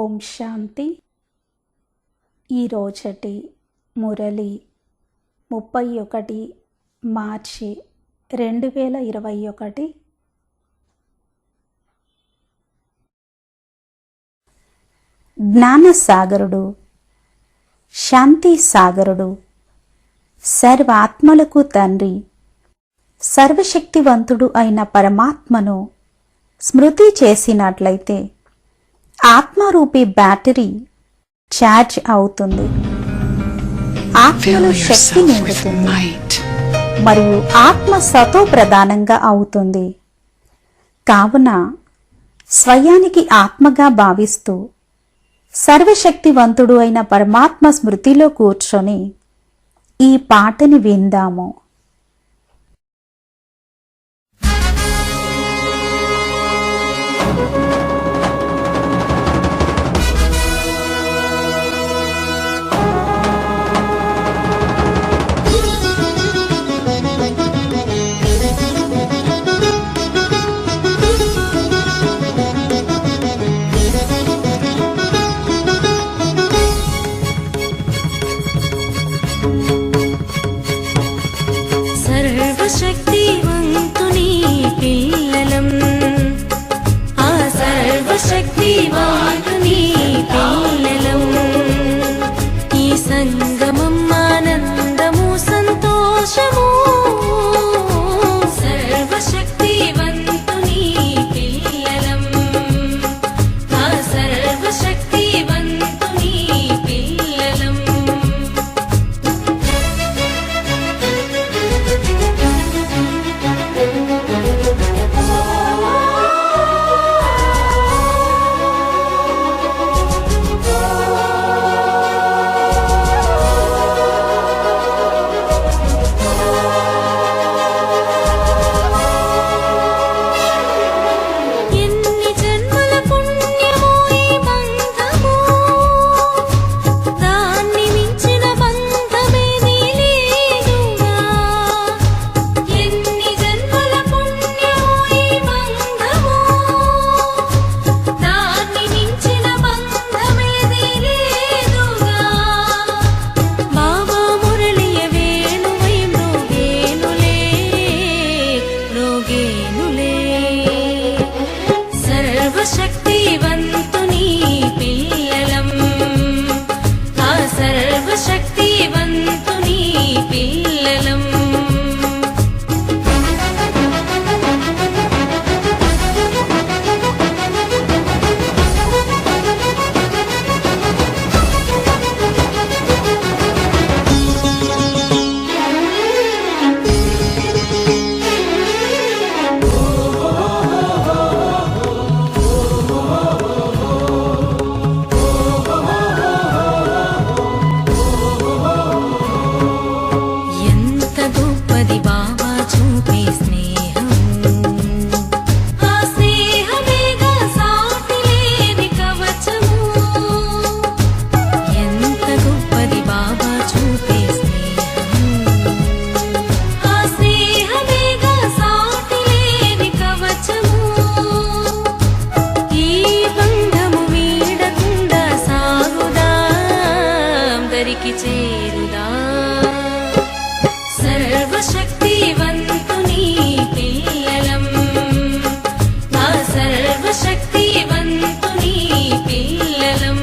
ఓం శాంతి. ఈరోజటి మురళి 31 మార్చి 2021. జ్ఞానసాగరుడు, శాంతి సాగరుడు, సర్వాత్మలకు తండ్రి, సర్వశక్తివంతుడు అయిన పరమాత్మను స్మృతి చేసినట్లయితే ఆత్మరూపీ బ్యాటరీ ఛార్జ్ అవుతుంది, ఆత్మలో శక్తి నిండుతుంది మరియు ఆత్మ సతో ప్రధానంగా అవుతుంది. కావున స్వయానికి ఆత్మగా భావిస్తూ సర్వశక్తివంతుడు అయిన పరమాత్మ స్మృతిలో కూర్చొని ఈ పాటని విందాము. సర్వశక్తివంతుని పిల్లలం, ఆ సర్వశక్తివంతుని పిల్లలం. ఈ సంగమం ఆనందము సంతోషము, సర్వశక్తివంతుని పిల్లలం, ఆ సర్వశక్తివంతుని పిల్లలం. సర్వశక్తివంతుని పిల్లలం, ఆ సర్వశక్తివంతుని పిల్లలం. సర్వశక్తివంతుని పిల్లలం, ఆ సర్వశక్తివంతుని పిల్లలం.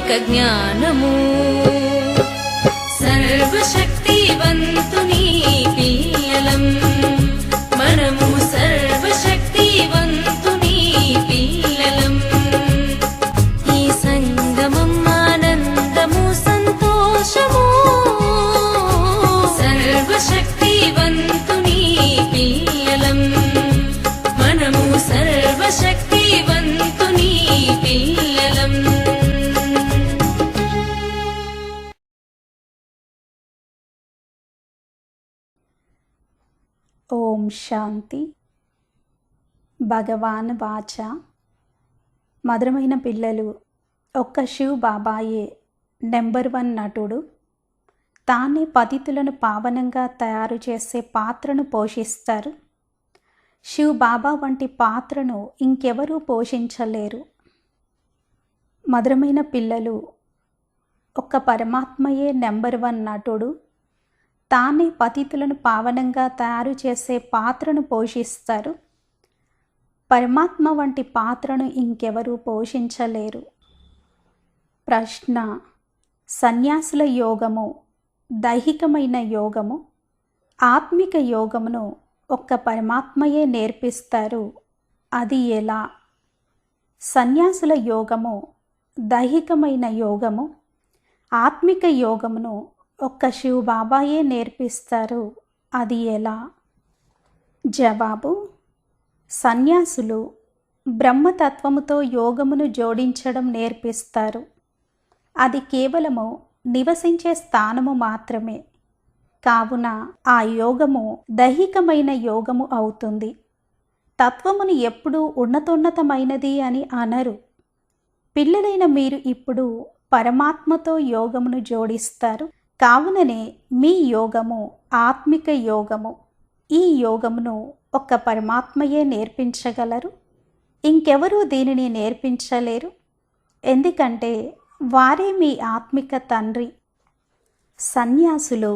ఆత్మిక జ్ఞానము సర్వశక్తివంతుని పిల్లలం మనము సర్వశక్తివంతుని పిల్లలం ఈ సంగమం ఆనందము సంతోషము సర్వశక్తివంతుని పిల్లలం మనము సర్వశక్తివంతుని పిల్లలం ఓం శాంతి. భగవాన్ వాచ. మధురమైన పిల్లలు, ఒక్క శివ్ బాబాయే నెంబర్ 1 నటుడు. తానే పతితులను పావనంగా తయారు చేసే పాత్రను పోషిస్తారు. శివ్ బాబా వంటి పాత్రను ఇంకెవరూ పోషించలేరు. మధురమైన పిల్లలు, ఒక్క పరమాత్మయే నెంబర్ 1 నటుడు. తానే పతితులను పావనంగా తయారు చేసే పాత్రను పోషిస్తారు. పరమాత్మ వంటి పాత్రను ఇంకెవరూ పోషించలేరు. ప్రశ్న: సన్యాసుల యోగము, దైహికమైన యోగము, ఆత్మిక యోగమును ఒక్క పరమాత్మయే నేర్పిస్తారు. అది ఎలా? సన్యాసుల యోగము, దైహికమైన యోగము, ఆత్మిక యోగమును ఒక్క శివ్ బాబాయే నేర్పిస్తారు. అది ఎలా? జవాబు: సన్యాసులు బ్రహ్మతత్వముతో యోగమును జోడించడం నేర్పిస్తారు. అది కేవలము నివసించే స్థానము మాత్రమే. కావున ఆ యోగము దైహికమైన యోగము అవుతుంది. తత్వమును ఎప్పుడూ ఉన్నతోన్నతమైనది అని అనరు. పిల్లలైన మీరు ఇప్పుడు పరమాత్మతో యోగమును జోడిస్తారు. కావుననే మీ యోగము ఆత్మిక యోగము. ఈ యోగమును ఒక్క పరమాత్మయే నేర్పించగలరు. ఇంకెవరూ దీనిని నేర్పించలేరు. ఎందుకంటే వారే మీ ఆత్మిక తండ్రి. సన్యాసులు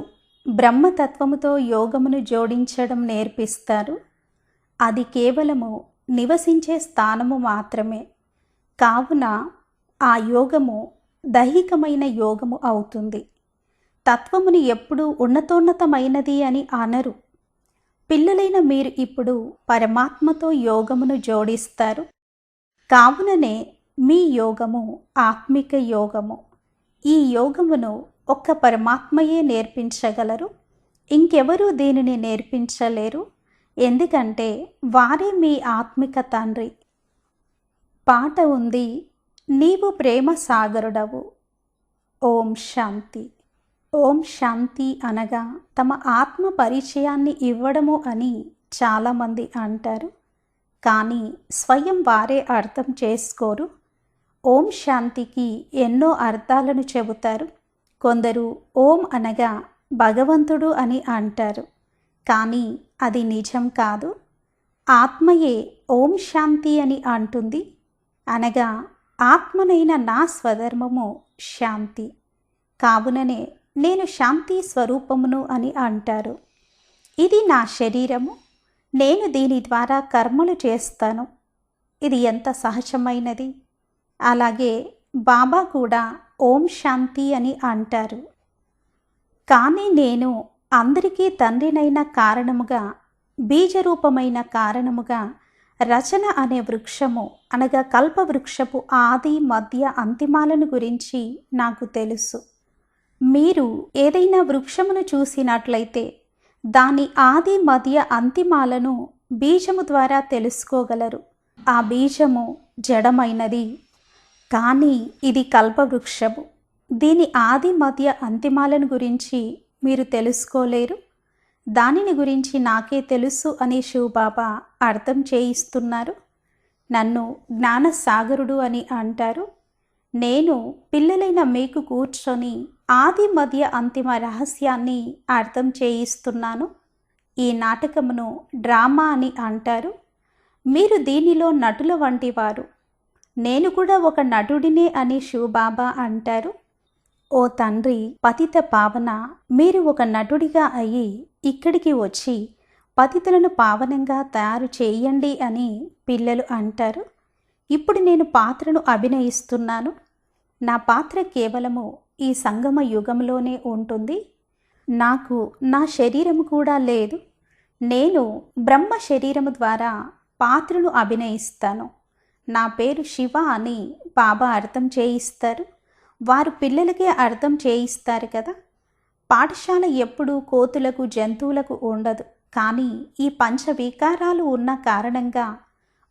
బ్రహ్మతత్వముతో యోగమును జోడించడం నేర్పిస్తారు. అది కేవలము నివసించే స్థానము మాత్రమే. కావున ఆ యోగము దైహికమైన యోగము అవుతుంది. తత్వముని ఎప్పుడూ ఉన్నతోన్నతమైనది అని అనరు. పిల్లలైన మీరు ఇప్పుడు పరమాత్మతో యోగమును జోడిస్తారు. కావుననే మీ యోగము ఆత్మిక యోగము. ఈ యోగమును ఒక్క పరమాత్మయే నేర్పించగలరు. ఇంకెవరూ దీనిని నేర్పించలేరు. ఎందుకంటే వారే మీ ఆత్మిక తండ్రి. పాట ఉంది: నీవు ప్రేమ సాగరుడవు. ఓం శాంతి. ఓం శాంతి అనగా తమ ఆత్మ పరిచయాన్ని ఇవ్వడము అని చాలామంది అంటారు. కానీ స్వయం వారే అర్థం చేసుకోరు. ఓం శాంతికి ఎన్నో అర్థాలను చెబుతారు. కొందరు ఓం అనగా భగవంతుడు అని అంటారు. కానీ అది నిజం కాదు. ఆత్మయే ఓం శాంతి అని అంటుంది. అనగా ఆత్మనైన నా స్వధర్మము శాంతి. కావుననే నేను శాంతి స్వరూపమును అని అంటారు. ఇది నా శరీరము. నేను దీని ద్వారా కర్మలు చేస్తాను. ఇది ఎంత సహజమైనది. అలాగే బాబా కూడా ఓం శాంతి అని అంటారు. కానీ నేను అందరికీ తండ్రినైన కారణముగా, బీజరూపమైన కారణముగా రచన అనే వృక్షము అనగా కల్పవృక్షపు ఆది మధ్య అంతిమాలను గురించి నాకు తెలుసు. మీరు ఏదైనా వృక్షమును చూసినట్లయితే దాని ఆది మధ్య అంతిమాలను బీజము ద్వారా తెలుసుకోగలరు. ఆ బీజము జడమైనది. కానీ ఇది కల్పవృక్షము. దీని ఆది మధ్య అంతిమాలను గురించి మీరు తెలుసుకోలేరు. దానిని గురించి నాకే తెలుసు అని శివబాబా అర్థం చేయిస్తున్నారు. నన్ను జ్ఞానసాగరుడు అని అంటారు. నేను పిల్లలైన మీకు కూర్చొని ఆది మధ్య అంతిమ రహస్యాన్ని అర్థం చేయిస్తున్నాను. ఈ నాటకమును డ్రామా అని అంటారు. మీరు దీనిలో నటుల వంటి వారు. నేను కూడా ఒక నటుడినే అని శివబాబా అంటారు. ఓ తండ్రి పతిత పావన, మీరు ఒక నటుడిగా అయ్యి ఇక్కడికి వచ్చి పతితులను పావనంగా తయారు చేయండి అని పిల్లలు అంటారు. ఇప్పుడు నేను పాత్రను అభినయిస్తున్నాను. నా పాత్ర కేవలము ఈ సంగమ యుగంలోనే ఉంటుంది. నాకు నా శరీరము కూడా లేదు. నేను బ్రహ్మ శరీరము ద్వారా పాత్రను అభినయిస్తాను. నా పేరు శివ అని బాబా అర్థం చేయిస్తారు. వారు పిల్లలకే అర్థం చేయిస్తారు కదా. పాఠశాల ఎప్పుడూ కోతులకు జంతువులకు ఉండదు. కానీ ఈ పంచవికారాలు ఉన్న కారణంగా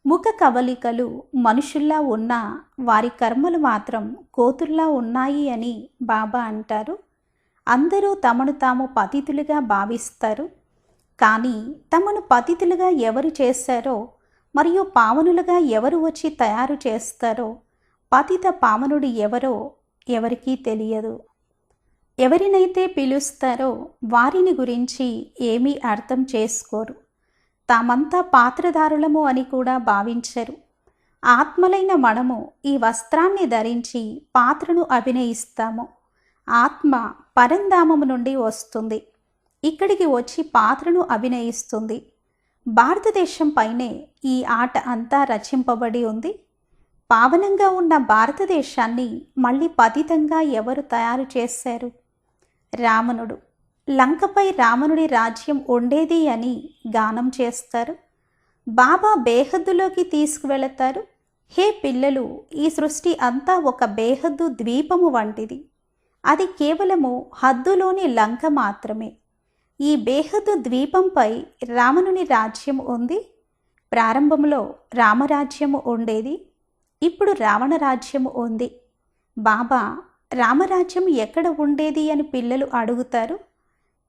ముఖ కవలికలు మనుషుల్లా ఉన్న వారి కర్మలు మాత్రం కోతుల్లా ఉన్నాయి అని బాబా అంటారు. అందరూ తమను తాము పతితులుగా భావిస్తారు. కానీ తమను పతితులుగా ఎవరు చేశారో మరియు పావనులుగా ఎవరు వచ్చి తయారు చేస్తారో, పతిత పావనుడు ఎవరో ఎవరికీ తెలియదు. ఎవరినైతే పిలుస్తారో వారిని గురించి ఏమీ అర్థం చేసుకోరు. తామంతా పాత్రధారులము అని కూడా భావించరు. ఆత్మలైన మనము ఈ వస్త్రాన్ని ధరించి పాత్రను అభినయిస్తాము. ఆత్మ పరంధామము నుండి వస్తుంది, ఇక్కడికి వచ్చి పాత్రను అభినయిస్తుంది. భారతదేశం పైనే ఈ ఆట అంతా రచింపబడి ఉంది. పావనంగా ఉన్న భారతదేశాన్ని మళ్ళీ పతితంగా ఎవరు తయారు చేశారు? రావణుడు. లంకపై రావణుడి రాజ్యం ఉండేది అని గానం చేస్తారు. బాబా బేహద్దులోకి తీసుకువెళతారు. హే పిల్లలు, ఈ సృష్టి అంతా ఒక బేహద్దు ద్వీపము వంటిది. అది కేవలము హద్దులోని లంక మాత్రమే. ఈ బేహద్దు ద్వీపంపై రావణుని రాజ్యం ఉంది. ప్రారంభంలో రామరాజ్యము ఉండేది, ఇప్పుడు రావణ రాజ్యము ఉంది. బాబా రామరాజ్యం ఎక్కడ ఉండేది అని పిల్లలు అడుగుతారు.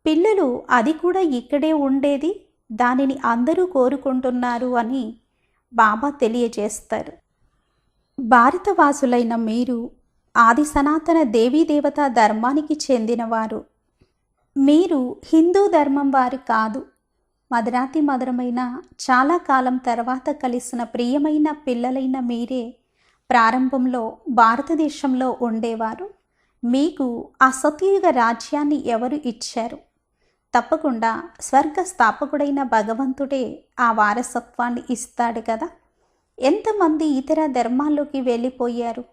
పిల్లలు అది కూడా ఇక్కడే ఉండేది, దానిని అందరూ కోరుకుంటున్నారు అని బాబా తెలియజేస్తారు. భారతవాసులైన మీరు ఆది సనాతన దేవీదేవతా ధర్మానికి చెందినవారు. మీరు హిందూ ధర్మం వారు కాదు. మధురాతి మధురమైన చాలా కాలం తర్వాత కలిసిన ప్రియమైన పిల్లలైన మీరే ప్రారంభంలో భారతదేశంలో ఉండేవారు. మీకు ఆ సత్యయుగ రాజ్యాన్ని ఎవరు ఇచ్చారు? తప్పకుండా స్వర్గ స్థాపకుడైన భగవంతుడే ఆ వారసత్వాన్ని ఇస్తాడు కదా. ఎంతమంది ఇతర ధర్మాల్లోకి వెళ్ళిపోయారు?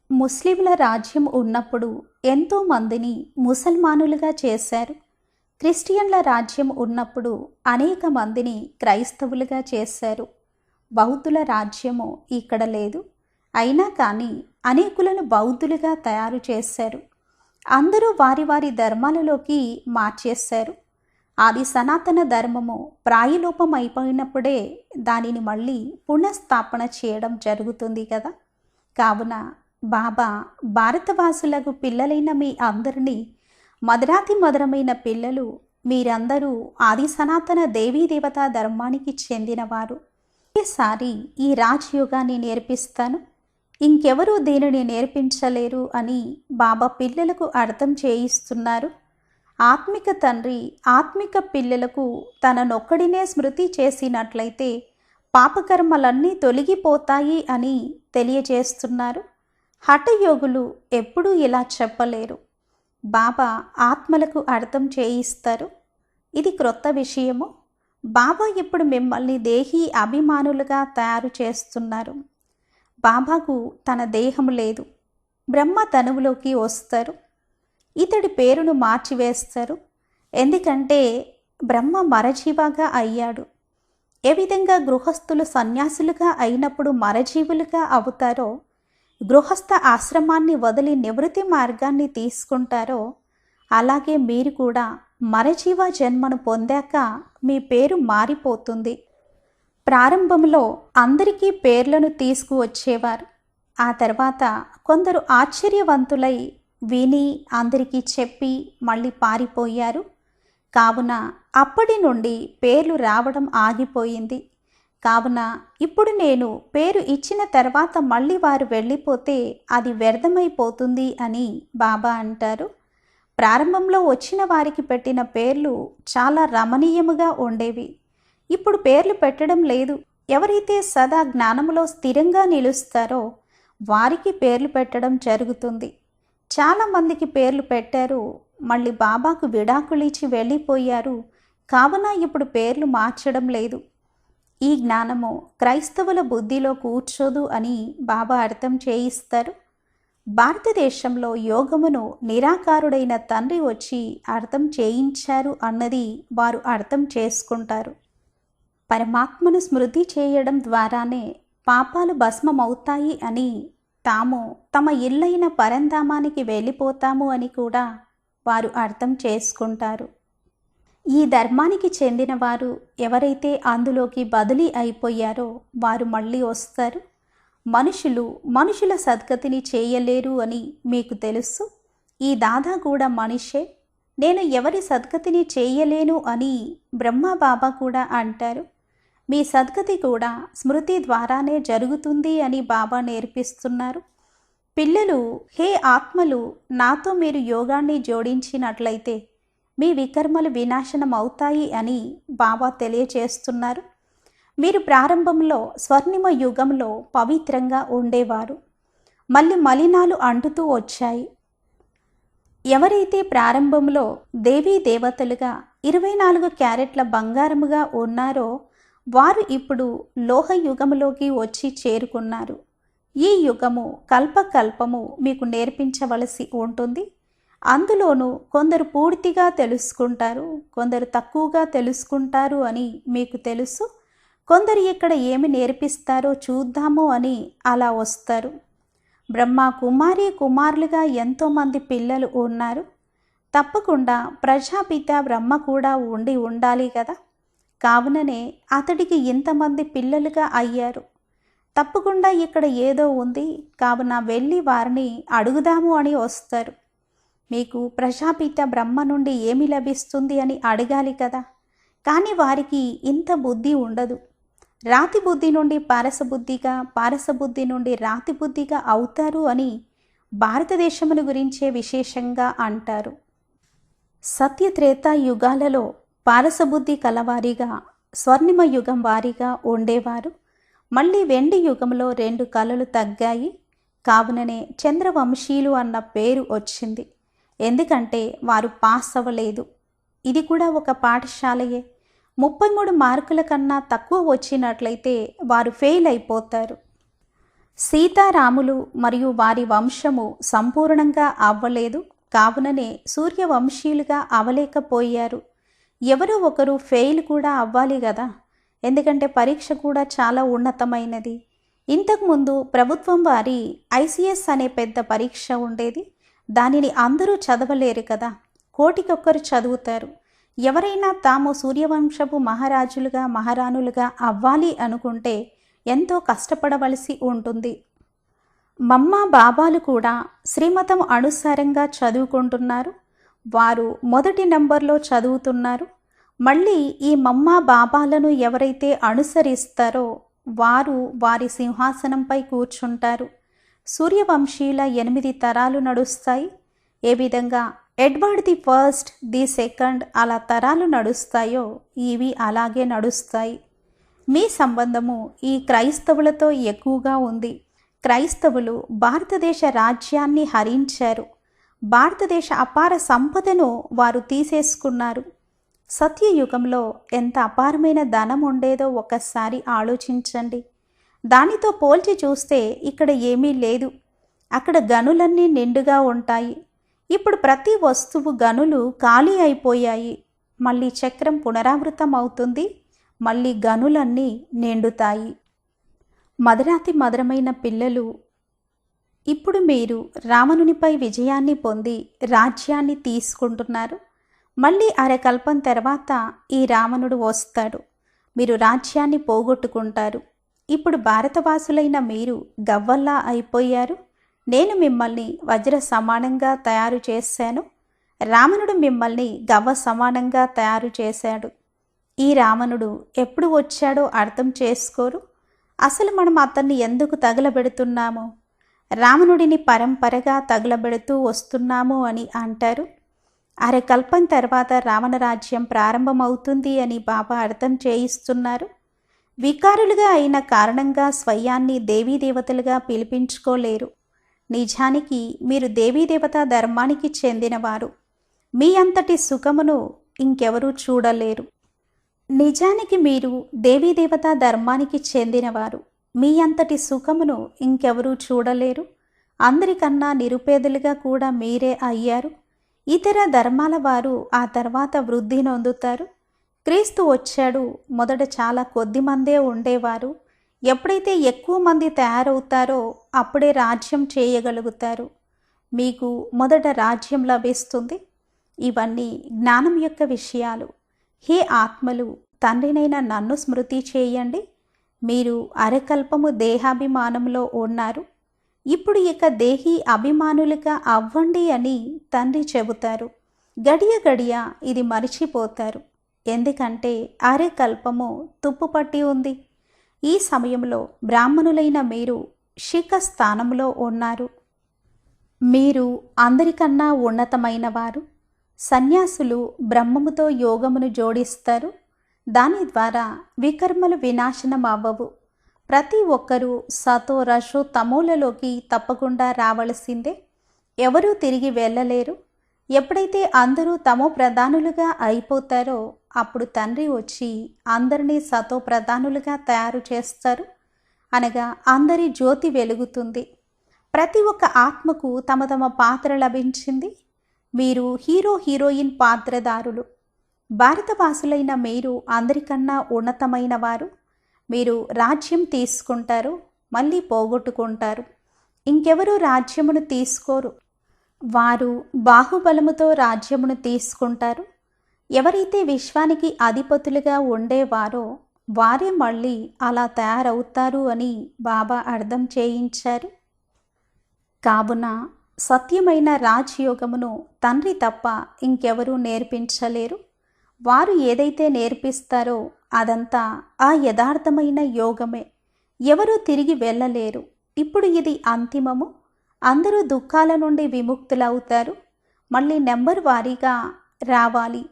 ముస్లింల రాజ్యం ఉన్నప్పుడు ఎంతోమందిని ముసల్మానులుగా చేశారు. క్రిస్టియన్ల రాజ్యం ఉన్నప్పుడు అనేక మందిని క్రైస్తవులుగా చేశారు. బౌద్ధుల రాజ్యము ఇక్కడ లేదు. అయినా కానీ అనేకులను బౌద్ధులుగా తయారు చేశారు. అందరూ వారి వారి ధర్మాలలోకి మార్చేశారు. ఆది సనాతన ధర్మము ప్రాయలోపం అయిపోయినప్పుడే దానిని మళ్ళీ పునఃస్థాపన చేయడం జరుగుతుంది కదా. కావున బాబా భారతవాసులకు పిల్లలైన మీ అందరినీ, మధురాతి మధురమైన పిల్లలు, మీరందరూ ఆది సనాతన దేవీదేవతా ధర్మానికి చెందినవారు. ఈసారి ఈ రాజయోగాన్ని నేర్పిస్తాను, ఇంకెవరూ దీనిని నేర్పించలేరు అని బాబా పిల్లలకు అర్థం చేయిస్తున్నారు. ఆత్మిక తండ్రి ఆత్మిక పిల్లలకు తననొక్కడినే స్మృతి చేసినట్లయితే పాపకర్మలన్నీ తొలగిపోతాయి అని తెలియజేస్తున్నారు. హఠయోగులు ఎప్పుడూ ఇలా చెప్పలేరు. బాబా ఆత్మలకు అర్థం చేయిస్తారు. ఇది క్రొత్త విషయము. బాబా ఇప్పుడు మిమ్మల్ని దేహీ అభిమానులుగా తయారు చేస్తున్నారు. బాబాకు తన దేహం లేదు. బ్రహ్మ తనువులోకి వస్తారు. ఇతడి పేరును మార్చివేస్తారు. ఎందుకంటే బ్రహ్మ మరజీవాగా అయ్యాడు. ఏ విధంగా గృహస్థులు సన్యాసులుగా అయినప్పుడు మరజీవులుగా అవుతారో, గృహస్థ ఆశ్రమాన్ని వదిలి నివృత్తి మార్గాన్ని తీసుకుంటారో, అలాగే మీరు కూడా మరజీవ జన్మను పొందాక మీ పేరు మారిపోతుంది. ప్రారంభంలో అందరికీ పేర్లను తీసుకువచ్చేవారు. ఆ తర్వాత కొందరు ఆశ్చర్యవంతులై విని అందరికీ చెప్పి మళ్ళీ పారిపోయారు. కావున అప్పటి నుండి పేర్లు రావడం ఆగిపోయింది. కావున ఇప్పుడు నేను పేరు ఇచ్చిన తర్వాత మళ్ళీ వారు వెళ్ళిపోతే అది వ్యర్థమైపోతుంది అని బాబా అంటారు. ప్రారంభంలో వచ్చిన వారికి పెట్టిన పేర్లు చాలా రమణీయముగా ఉండేవి. ఇప్పుడు పేర్లు పెట్టడం లేదు. ఎవరైతే సదా జ్ఞానములో స్థిరంగా నిలుస్తారో వారికి పేర్లు పెట్టడం జరుగుతుంది. చాలామందికి పేర్లు పెట్టారు, మళ్ళీ బాబాకు విడాకులిచ్చి వెళ్ళిపోయారు. కావున ఇప్పుడు పేర్లు మార్చడం లేదు. ఈ జ్ఞానము క్రైస్తవుల బుద్ధిలో కూర్చోదు అని బాబా అర్థం చేయిస్తారు. భారతదేశంలో యోగమును నిరాకారుడైన తండ్రి వచ్చి అర్థం చేయించారు అన్నది వారు అర్థం చేసుకుంటారు. పరమాత్మను స్మృతి చేయడం ద్వారానే పాపాలు భస్మమవుతాయి అని, తాము తమ ఇల్లైన పరంధామానికి వెళ్ళిపోతాము అని కూడా వారు అర్థం చేసుకుంటారు. ఈ ధర్మానికి చెందిన వారు ఎవరైతే అందులోకి బదిలీ అయిపోయారో వారు మళ్ళీ వస్తారు. మనుషుల సద్గతిని చేయలేరు అని మీకు తెలుసు. ఈ దాదా కూడా మనిషే, నేను ఎవరి సద్గతిని చేయలేను అని బ్రహ్మబాబా కూడా అంటారు. మీ సద్గతి కూడా స్మృతి ద్వారానే జరుగుతుంది అని బాబా నేర్పిస్తున్నారు. పిల్లలు, హే ఆత్మలు, నాతో మీరు యోగాన్ని జోడించినట్లయితే మీ వికర్మలు వినాశనం అవుతాయి అని బాబా తెలియచేస్తున్నారు. మీరు ప్రారంభంలో స్వర్ణిమ యుగంలో పవిత్రంగా ఉండేవారు. మళ్ళీ మలినాలు అంటుతూ వచ్చాయి. ఎవరైతే ప్రారంభంలో దేవీ దేవతలుగా 24 క్యారెట్ల బంగారముగా ఉన్నారో వారు ఇప్పుడు లోహ యుగములోకి వచ్చి చేరుకున్నారు. ఈ యుగము కల్పకల్పము మీకు నేర్పించవలసి ఉంటుంది. అందులోనూ కొందరు పూర్తిగా తెలుసుకుంటారు, కొందరు తక్కువగా తెలుసుకుంటారు అని మీకు తెలుసు. కొందరు ఇక్కడ ఏమి నేర్పిస్తారో చూద్దాము అని అలా వస్తారు. బ్రహ్మ కుమారులుగా ఎంతోమంది పిల్లలు ఉన్నారు. తప్పకుండా ప్రజాపిత బ్రహ్మ కూడా ఉండాలి కదా. కావుననే అతడికి ఇంతమంది పిల్లలుగా అయ్యారు. తప్పకుండా ఇక్కడ ఏదో ఉంది, కావున వెళ్ళి వారిని అడుగుదాము అని వస్తారు. మీకు ప్రజాపిత బ్రహ్మ నుండి ఏమి లభిస్తుంది అని అడగాలి కదా. కానీ వారికి ఇంత బుద్ధి ఉండదు. రాతి బుద్ధి నుండి పారసబుద్ధిగా, పారసబుద్ధి నుండి రాతి బుద్ధిగా అవుతారు అని భారతదేశమును గురించే విశేషంగా అంటారు. సత్యత్రేతా యుగాలలో పారసబుద్ధి కలవారిగా, స్వర్ణిమ యుగం వారిగా ఉండేవారు. మళ్ళీ వెండి యుగంలో 2 కళలు తగ్గాయి. కావుననే చంద్రవంశీయులు అన్న పేరు వచ్చింది. ఎందుకంటే వారు పాస్ అవ్వలేదు. ఇది కూడా ఒక పాఠశాలయే. 33 మార్కుల కన్నా తక్కువ వచ్చినట్లయితే వారు ఫెయిల్ అయిపోతారు. సీతారాములు మరియు వారి వంశము సంపూర్ణంగా అవ్వలేదు. కావుననే సూర్యవంశీయులుగా అవలేకపోయారు. ఎవరో ఒకరు ఫెయిల్ కూడా అవ్వాలి కదా. ఎందుకంటే పరీక్ష కూడా చాలా ఉన్నతమైనది. ఇంతకుముందు ప్రభుత్వం వారి ICS అనే పెద్ద పరీక్ష ఉండేది. దానిని అందరూ చదవలేరు కదా. 1,000,000 చదువుతారు. ఎవరైనా తాము సూర్యవంశపు మహారాజులుగా, మహారాణులుగా అవ్వాలి అనుకుంటే ఎంతో కష్టపడవలసి ఉంటుంది. మమ్మా బాబాలు కూడా శ్రీమతం అనుసారంగా చదువుకుంటున్నారు. వారు మొదటి నంబర్లో చదువుతున్నారు. మళ్ళీ ఈ మమ్మా బాబాలను ఎవరైతే అనుసరిస్తారో వారు వారి సింహాసనంపై కూర్చుంటారు. సూర్యవంశీయుల 8 తరాలు నడుస్తాయి. ఏ విధంగా Edward the first, the second అలా తరాలు నడుస్తాయో ఇవి అలాగే నడుస్తాయి. మీ సంబంధము ఈ క్రైస్తవులతో ఎక్కువగా ఉంది. క్రైస్తవులు భారతదేశ రాజ్యాన్ని హరించారు. భారతదేశ అపార సంపదను వారు తీసేసుకున్నారు. సత్యయుగంలో ఎంత అపారమైన ధనం ఉండేదో ఒక్కసారి ఆలోచించండి. దానితో పోల్చి చూస్తే ఇక్కడ ఏమీ లేదు. అక్కడ గనులన్నీ నిండుగా ఉంటాయి. ఇప్పుడు ప్రతి వస్తువు గనులు ఖాళీ అయిపోయాయి. మళ్ళీ చక్రం పునరావృతం అవుతుంది. మళ్ళీ గనులన్నీ నిండుతాయి. మధురాతి మధురమైన పిల్లలు, ఇప్పుడు మీరు రావణునిపై విజయాన్ని పొంది రాజ్యాన్ని తీసుకుంటున్నారు. మళ్ళీ అరకల్పం తర్వాత ఈ రావణుడు వస్తాడు. మీరు రాజ్యాన్ని పోగొట్టుకుంటారు. ఇప్పుడు భారతవాసులైన మీరు గవ్వల్లా అయిపోయారు. నేను మిమ్మల్ని వజ్ర సమానంగా తయారు చేశాను. రావణుడు మిమ్మల్ని గవ్వ సమానంగా తయారు చేశాడు. ఈ రావణుడు ఎప్పుడు వచ్చాడో అర్థం చేసుకోరు. అసలు మనం అతన్ని ఎందుకు తగలబెడుతున్నాము? రావణుడిని పరంపరగా తగలబెడుతూ వస్తున్నాము అని అంటారు. అరకల్పం తర్వాత రావణ రాజ్యం ప్రారంభమవుతుంది అని బాబా అర్థం చేయిస్తున్నారు. వికారులుగా అయిన కారణంగా స్వయాన్ని దేవీదేవతలుగా పిలిపించుకోలేరు. నిజానికి మీరు దేవీదేవతా ధర్మానికి చెందినవారు. మీ అంతటి సుఖమును ఇంకెవరూ చూడలేరు. నిజానికి మీరు దేవీదేవతా ధర్మానికి చెందినవారు. మీ అంతటి సుఖమును ఇంకెవరూ చూడలేరు. అందరికన్నా నిరుపేదలుగా కూడా మీరే అయ్యారు. ఇతర ధర్మాల వారు ఆ తర్వాత వృద్ధి నొందుతారు. క్రీస్తు వచ్చాడు, మొదట చాలా కొద్ది మందే ఉండేవారు. ఎప్పుడైతే ఎక్కువ మంది తయారవుతారో అప్పుడే రాజ్యం చేయగలుగుతారు. మీకు మొదట రాజ్యం లభిస్తుంది. ఇవన్నీ జ్ఞానం యొక్క విషయాలు. హే ఆత్మలు, తండ్రినైన నన్ను స్మృతి చేయండి. మీరు అరకల్పము దేహాభిమానంలో ఉన్నారు. ఇప్పుడు ఇక దేహీ అభిమానులుగా అవ్వండి అని తండ్రి చెబుతారు. గడియ గడియ ఇది మరిచిపోతారు. ఎందుకంటే అరకల్పము తుప్పుపట్టి ఉంది. ఈ సమయంలో బ్రాహ్మణులైన మీరు శిఖ స్థానంలో ఉన్నారు. మీరు అందరికన్నా ఉన్నతమైన వారు. సన్యాసులు బ్రహ్మముతో యోగమును జోడిస్తారు. దాని ద్వారా వికర్మలు వినాశనం అవ్వవు. ప్రతి ఒక్కరూ సతో రజో తమోలలోకి తప్పకుండా రావలసిందే. ఎవరూ తిరిగి వెళ్ళలేరు. ఎప్పుడైతే అందరూ తమో ప్రధానులుగా అయిపోతారో అప్పుడు తండ్రి వచ్చి అందరినీ సతో ప్రధానులుగా తయారు చేస్తారు. అనగా అందరి జ్యోతి వెలుగుతుంది. ప్రతి ఒక్క ఆత్మకు తమ తమ పాత్ర లభించింది. మీరు హీరో హీరోయిన్ పాత్రదారులు. భారతవాసులైన మీరు అందరికన్నా ఉన్నతమైన వారు. మీరు రాజ్యం తీసుకుంటారు, మళ్ళీ పోగొట్టుకుంటారు. ఇంకెవరూ రాజ్యమును తీసుకోరు. వారు బాహుబలముతో రాజ్యమును తీసుకుంటారు. ఎవరైతే విశ్వానికి అధిపతులుగా ఉండేవారో వారే మళ్ళీ అలా తయారవుతారు అని బాబా అర్థం చేయించారు. కావున సత్యమైన రాజయోగమును తండ్రి తప్ప ఇంకెవరూ నేర్పించలేరు. వారు ఏదైతే నేర్పిస్తారో అదంతా ఆ యథార్థమైన యోగమే. ఎవరూ తిరిగి వెళ్ళలేరు. ఇప్పుడు ఇది అంతిమము. అందరూ దుఃఖాల నుండి విముక్తులవుతారు. మళ్ళీ నెంబర్ వారీగా రావాలి.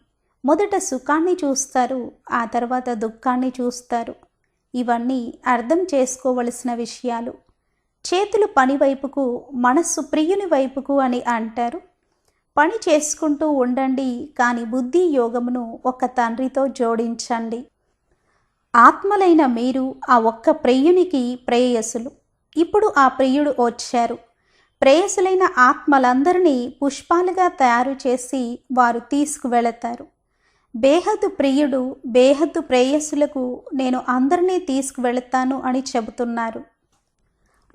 మొదట సుఖాన్ని చూస్తారు, ఆ తర్వాత దుఃఖాన్ని చూస్తారు. ఇవన్నీ అర్థం చేసుకోవలసిన విషయాలు. చేతులు పని వైపుకు, మనస్సు ప్రియుని వైపుకు అని అంటారు. పని చేసుకుంటూ ఉండండి, కానీ బుద్ధి యోగమును ఒక తండ్రితో జోడించండి. ఆత్మలైన మీరు ఆ ఒక్క ప్రియునికి ప్రేయసులు. ఇప్పుడు ఆ ప్రియుడు వచ్చారు. ప్రేయసులైన ఆత్మలందరినీ పుష్పాలుగా తయారు చేసి వారు తీసుకువెళతారు. బేహద్దు ప్రియుడు బేహద్దు ప్రేయసులకు నేను అందరినీ తీసుకువెళతాను అని చెబుతున్నారు.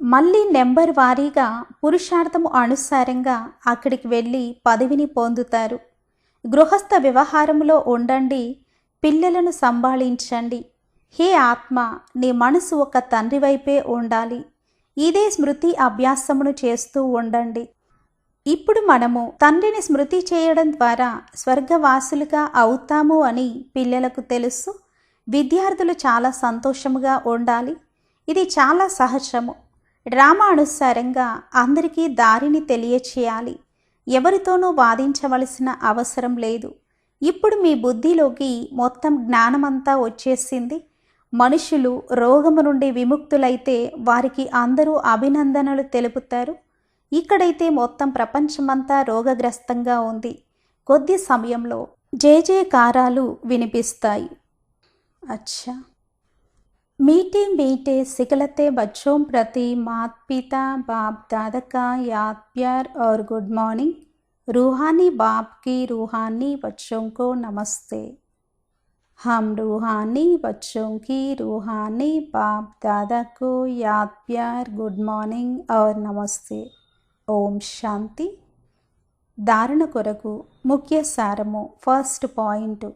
మళ్ళీ నెంబర్ వారీగా పురుషార్థము అనుసారంగా అక్కడికి వెళ్ళి పదవిని పొందుతారు. గృహస్థ వ్యవహారంలో ఉండండి, పిల్లలను సంభాళించండి. హే ఆత్మ, నీ మనసు ఒక తండ్రి వైపే ఉండాలి. ఇదే స్మృతి అభ్యాసమును చేస్తూ ఉండండి. ఇప్పుడు మనము తండ్రిని స్మృతి చేయడం ద్వారా స్వర్గవాసులుగా అవుతాము అని పిల్లలకు తెలుసు. విద్యార్థులు చాలా సంతోషముగా ఉండాలి. ఇది చాలా సహజము. డ్రామా అనుసారంగా అందరికీ దారిని తెలియచేయాలి. ఎవరితోనూ వాదించవలసిన అవసరం లేదు. ఇప్పుడు మీ బుద్ధిలోకి మొత్తం జ్ఞానమంతా వచ్చేసింది. మనుషులు రోగము నుండి విముక్తులైతే వారికి అందరూ అభినందనలు తెలుపుతారు. ఇక్కడైతే మొత్తం ప్రపంచమంతా రోగగ్రస్తంగా ఉంది. కొద్ది సమయంలో జయజయకారాలు వినిపిస్తాయి. అచ్చా, मीठे मीठे सिखलते बच्चों प्रति माता पिता बाप दादा का याद प्यार और गुड मॉर्निंग. रूहानी बाप की रूहानी बच्चों को नमस्ते. हम रूहानी बच्चों की रूहानी बाप दादा को याद प्यार गुड मॉर्निंग और नमस्ते. ఓం శాంతి. ధారణ కొరకు ముఖ్య సారము. ఫస్ట్ పాయింట్,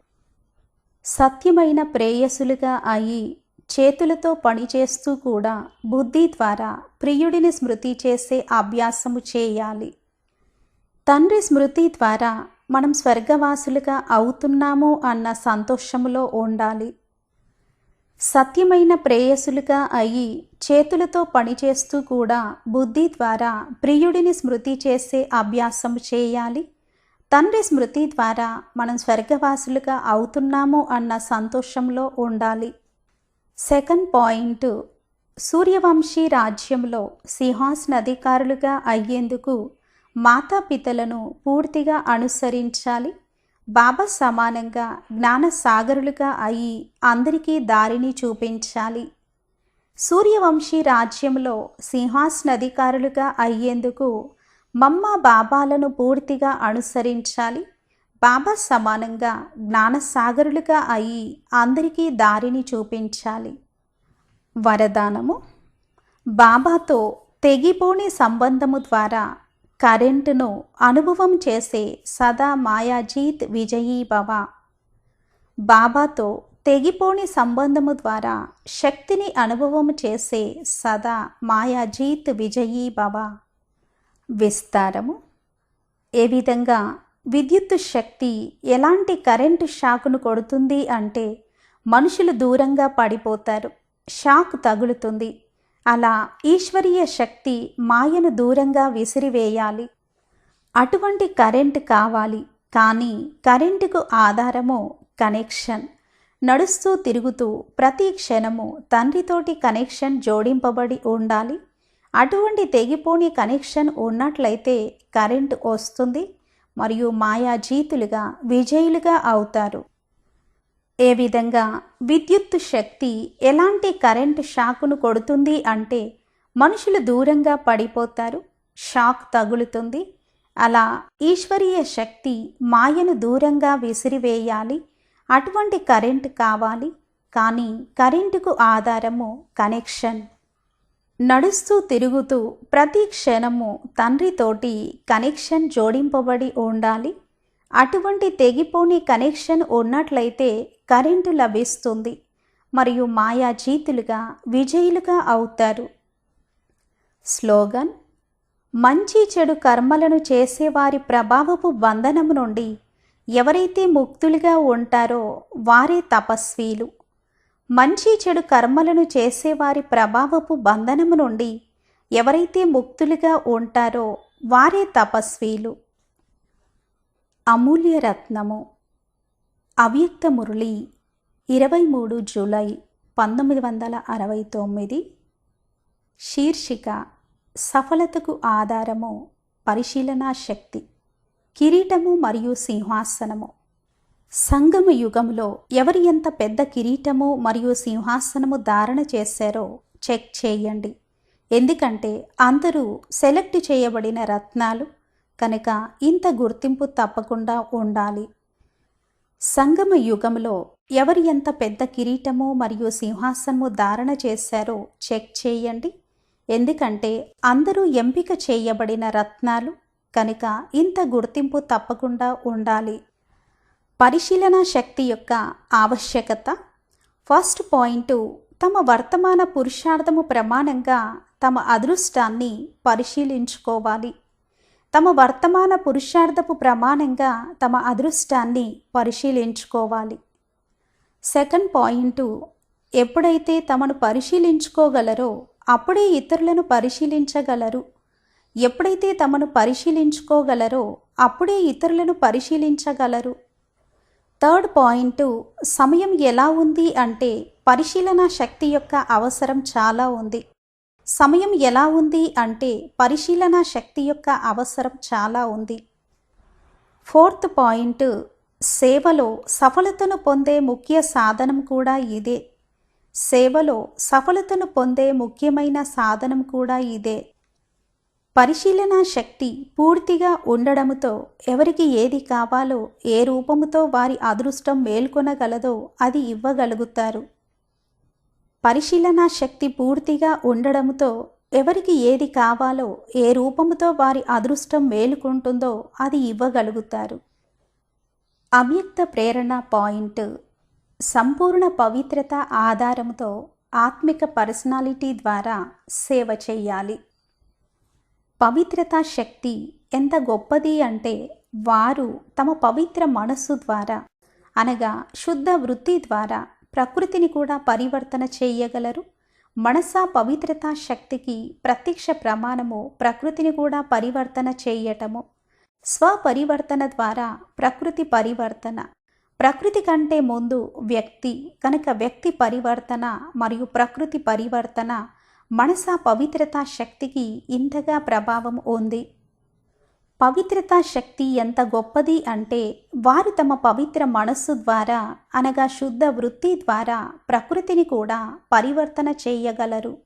సత్యమైన ప్రేయసులుగా అయి చేతులతో పనిచేస్తూ కూడా బుద్ధి ద్వారా ప్రియుడిని స్మృతి చేసే అభ్యాసము చేయాలి. తండ్రి స్మృతి ద్వారా మనం స్వర్గవాసులుగా అవుతున్నాము అన్న సంతోషములో ఉండాలి. సత్యమైన ప్రేయసులుగా అయి చేతులతో పనిచేస్తూ కూడా బుద్ధి ద్వారా ప్రియుడిని స్మృతి చేసే అభ్యాసము చేయాలి. తండ్రి స్మృతి ద్వారా మనం స్వర్గవాసులుగా అవుతున్నాము అన్న సంతోషంలో ఉండాలి. సెకండ్ పాయింట్, సూర్యవంశీ రాజ్యంలో సింహాసనాధికారులుగా అయ్యేందుకు మాతాపితలను పూర్తిగా అనుసరించాలి. బాబా సమానంగా జ్ఞానసాగరులుగా అయి అందరికీ దారిని చూపించాలి. సూర్యవంశీ రాజ్యంలో సింహాసనాధికారులుగా అయ్యేందుకు మమ్మ బాబాలను పూర్తిగా అనుసరించాలి. బాబా సమానంగా జ్ఞానసాగరులుగా అయి అందరికీ దారిని చూపించాలి. వరదానము: బాబాతో తెగిపోని సంబంధము ద్వారా కరెంటును అనుభవం చేసే సదా మాయాజీత్ విజయీ భవ. బాబాతో తెగిపోని సంబంధము ద్వారా శక్తిని అనుభవం చేసే సదా మాయాజీత్ విజయీ భవ. విస్తారము: ఏ విధంగా విద్యుత్ శక్తి ఎలాంటి కరెంటు షాకును కొడుతుంది అంటే మనుషులు దూరంగా పడిపోతారు, షాక్ తగులుతుంది. అలా ఈశ్వరీయ శక్తి మాయను దూరంగా విసిరివేయాలి. అటువంటి కరెంట్ కావాలి. కానీ కరెంటుకు ఆధారము కనెక్షన్. నడుస్తూ తిరుగుతూ ప్రతి క్షణము తండ్రితోటి కనెక్షన్ జోడింపబడి ఉండాలి. అటువంటి తెగిపోని కనెక్షన్ ఉన్నట్లయితే కరెంటు వస్తుంది మరియు మాయాజీతులుగా విజయులుగా అవుతారు. ఏ విధంగా విద్యుత్ శక్తి ఎలాంటి కరెంటు షాకును కొడుతుంది అంటే మనుషులు దూరంగా పడిపోతారు, షాక్ తగులుతుంది. అలా ఈశ్వరీయ శక్తి మాయను దూరంగా విసిరివేయాలి. అటువంటి కరెంటు కావాలి. కానీ కరెంటుకు ఆధారము కనెక్షన్. నడుస్తూ తిరుగుతూ ప్రతి క్షణము తండ్రితోటి కనెక్షన్ జోడింపబడి ఉండాలి. అటువంటి తెగిపోని కనెక్షన్ ఉన్నట్లయితే కరెంటు లభిస్తుంది మరియు మాయాజీతులుగా విజయులుగా అవుతారు. స్లోగన్: మంచి చెడు కర్మలను చేసేవారి ప్రభావపు బంధనము నుండి ఎవరైతే ముక్తులుగా ఉంటారో వారే తపస్వీలు. మంచి చెడు కర్మలను చేసేవారి ప్రభావపు బంధనము నుండి ఎవరైతే ముక్తులుగా ఉంటారో వారే తపస్వీలు. అమూల్య రత్నము. అవ్యక్త మురళి 23 జూలై 1969. శీర్షిక: సఫలతకు ఆధారము పరిశీలనా శక్తి, కిరీటము మరియు సింహాసనము. సంగమ యుగంలో ఎవరు ఎంత పెద్ద కిరీటము మరియు సింహాసనము ధారణ చేశారో చెక్ చేయండి. ఎందుకంటే అందరూ సెలెక్ట్ చేయబడిన రత్నాలు కనుక ఇంత గుర్తింపు తప్పకుండా ఉండాలి. సంగమ యుగంలో ఎవరు ఎంత పెద్ద కిరీటము మరియు సింహాసనము ధారణ చేశారో చెక్ చేయండి. ఎందుకంటే అందరూ ఎంపిక చేయబడిన రత్నాలు కనుక ఇంత గుర్తింపు తప్పకుండా ఉండాలి. పరిశీలన శక్తి యొక్క ఆవశ్యకత. ఫస్ట్ పాయింట్: తమ వర్తమాన పురుషార్థము ప్రమాణంగా తమ అదృష్టాన్ని పరిశీలించుకోవాలి. తమ వర్తమాన పురుషార్థపు ప్రమాణంగా తమ అదృష్టాన్ని పరిశీలించుకోవాలి. సెకండ్ పాయింట్: ఎప్పుడైతే తమను పరిశీలించుకోగలరో అప్పుడే ఇతరులను పరిశీలించగలరు. ఎప్పుడైతే తమను పరిశీలించుకోగలరో అప్పుడే ఇతరులను పరిశీలించగలరు. థర్డ్ పాయింట్: సమయం ఎలా ఉంది అంటే పరిశీలన శక్తి యొక్క అవసరం చాలా ఉంది. సమయం ఎలా ఉంది అంటే పరిశీలన శక్తి యొక్క అవసరం చాలా ఉంది. ఫోర్త్ పాయింట్: సేవలో సఫలతను పొందే ముఖ్య సాధనం కూడా ఇదే. సేవలో సఫలతను పొందే ముఖ్యమైన సాధనం కూడా ఇదే. పరిశీలన శక్తి పూర్తిగా ఉండడముతో ఎవరికి ఏది కావాలో, ఏ రూపముతో వారి అదృష్టం మేల్కొనగలదో అది ఇవ్వగలుగుతారు. పరిశీలన శక్తి పూర్తిగా ఉండడముతో ఎవరికి ఏది కావాలో, ఏ రూపముతో వారి అదృష్టం మేలుకుంటుందో అది ఇవ్వగలుగుతారు. అవ్యక్త ప్రేరణ పాయింట్: సంపూర్ణ పవిత్రత ఆధారంతో ఆత్మిక పర్సనాలిటీ ద్వారా సేవ చేయాలి. పవిత్రతా శక్తి ఎంత గొప్పది అంటే వారు తమ పవిత్ర మనస్సు ద్వారా అనగా శుద్ధ వృత్తి ద్వారా ప్రకృతిని కూడా పరివర్తన చేయగలరు. మనసా పవిత్రతా శక్తికి ప్రత్యక్ష ప్రమాణము ప్రకృతిని కూడా పరివర్తన చేయటము. స్వపరివర్తన ద్వారా ప్రకృతి పరివర్తన. ప్రకృతి కంటే ముందు వ్యక్తి కనుక వ్యక్తి పరివర్తన మరియు ప్రకృతి పరివర్తన మనసా పవిత్రతా శక్తికి ఇంతగా ప్రభావం ఉంది. పవిత్రతా శక్తి ఎంత గొప్పది అంటే వారు తమ పవిత్ర మనస్సు ద్వారా అనగా శుద్ధ వృత్తి ద్వారా ప్రకృతిని కూడా పరివర్తన చేయగలరు.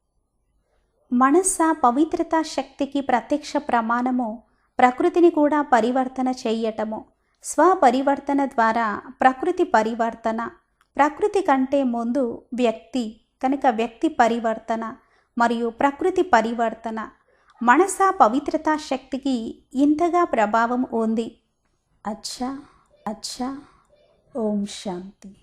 మనస్స పవిత్రతా శక్తికి ప్రత్యక్ష ప్రమాణము ప్రకృతిని కూడా పరివర్తన చేయటము. స్వపరివర్తన ద్వారా ప్రకృతి పరివర్తన. ప్రకృతి కంటే ముందు వ్యక్తి కనుక వ్యక్తి పరివర్తన మరియు ప్రకృతి పరివర్తన. మనస పవిత్రతా శక్తికి ఇంతగా ప్రభావం ఉంది. అచ్చా అచ్చా. ఓం శాంతి.